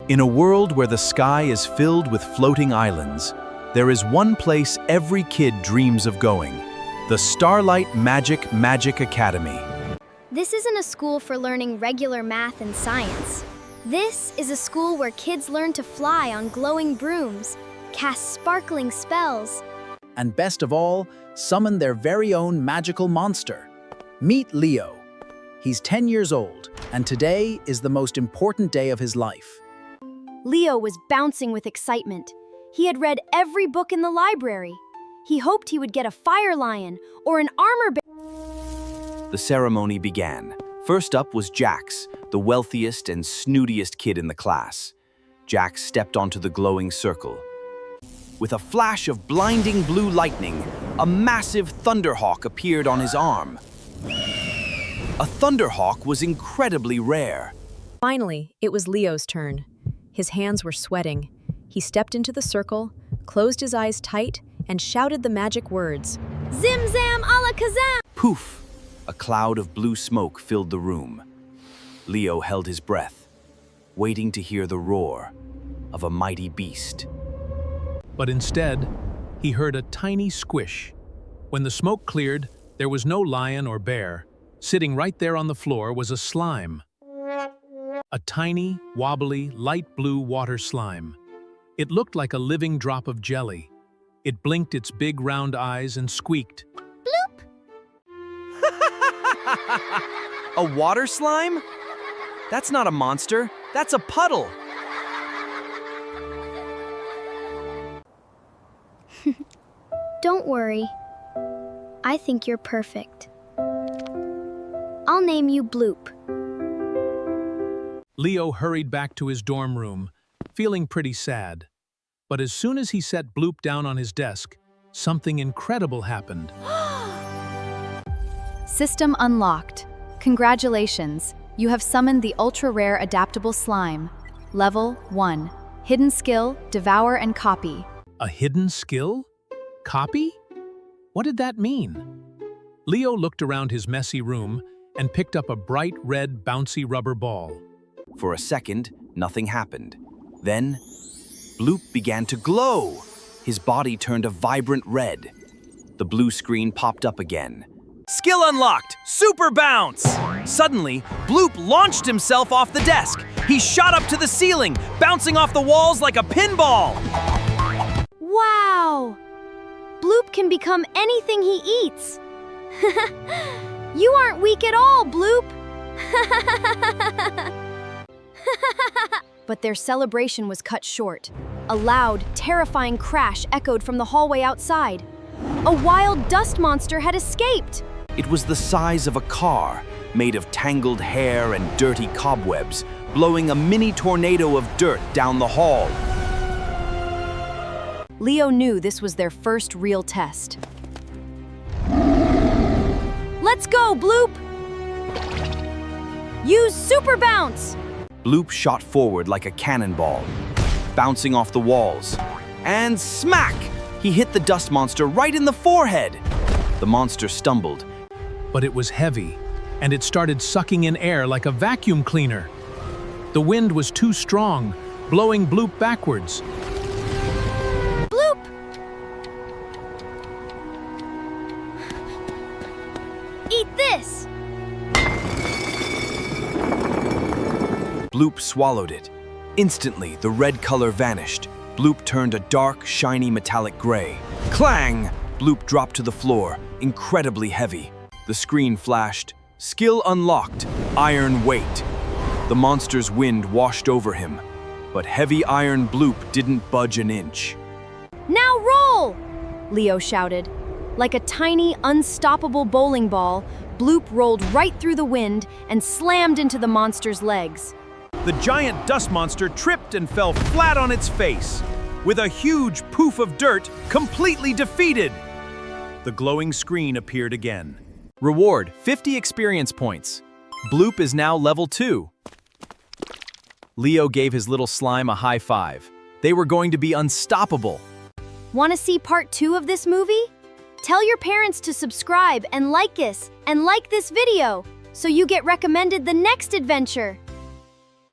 In a world where the sky is filled with floating islands, there is one place every kid dreams of going: the Starlight Magic Academy. This isn't a school for learning regular math and science. This is a school where kids learn to fly on glowing brooms, cast sparkling spells, and best of all, summon their very own magical monster. Meet Leo. He's 10 years old, and today is the most important day of his life. Leo was bouncing with excitement. He had read every book in the library. He hoped he would get a fire lion or an armor bear. The ceremony began. First up was Jax, the wealthiest and snootiest kid in the class. Jax stepped onto the glowing circle. With a flash of blinding blue lightning, a massive thunderhawk appeared on his arm. A thunderhawk was incredibly rare. Finally, it was Leo's turn. His hands were sweating. He stepped into the circle, closed his eyes tight, and shouted the magic words. Zim zam alakazam! Poof! A cloud of blue smoke filled the room. Leo held his breath, waiting to hear the roar of a mighty beast. But instead, he heard a tiny squish. When the smoke cleared, there was no lion or bear. Sitting right there on the floor was a slime. A tiny, wobbly, light blue water slime. It looked like a living drop of jelly. It blinked its big round eyes and squeaked. Bloop! A water slime? That's not a monster, that's a puddle. Don't worry. I think you're perfect. I'll name you Bloop. Leo hurried back to his dorm room, feeling pretty sad. But as soon as he set Bloop down on his desk, something incredible happened. System unlocked. Congratulations, you have summoned the ultra-rare adaptable slime. Level 1. Hidden skill, Devour and Copy. A hidden skill? Copy? What did that mean? Leo looked around his messy room and picked up a bright red bouncy rubber ball. For a second, nothing happened. Then, Bloop began to glow. His body turned a vibrant red. The blue screen popped up again. Skill unlocked! Super bounce! Suddenly, Bloop launched himself off the desk. He shot up to the ceiling, bouncing off the walls like a pinball. Wow! Bloop can become anything he eats. You aren't weak at all, Bloop! But their celebration was cut short. A loud, terrifying crash echoed from the hallway outside. A wild dust monster had escaped. It was the size of a car, made of tangled hair and dirty cobwebs, blowing a mini tornado of dirt down the hall. Leo knew this was their first real test. Let's go, Bloop! Use Super Bounce! Bloop shot forward like a cannonball, bouncing off the walls. And smack! He hit the dust monster right in the forehead. The monster stumbled. But it was heavy, and it started sucking in air like a vacuum cleaner. The wind was too strong, blowing Bloop backwards. Bloop! Eat this! Bloop swallowed it. Instantly, the red color vanished. Bloop turned a dark, shiny metallic gray. Clang! Bloop dropped to the floor, incredibly heavy. The screen flashed. Skill unlocked. Iron weight. The monster's wind washed over him, but heavy iron Bloop didn't budge an inch. Now roll! Leo shouted. Like a tiny, unstoppable bowling ball, Bloop rolled right through the wind and slammed into the monster's legs. The giant dust monster tripped and fell flat on its face, with a huge poof of dirt, completely defeated. The glowing screen appeared again. Reward, 50 experience points. Bloop is now level 2. Leo gave his little slime a high five. They were going to be unstoppable. Want to see part 2 of this movie? Tell your parents to subscribe and like this video so you get recommended the next adventure.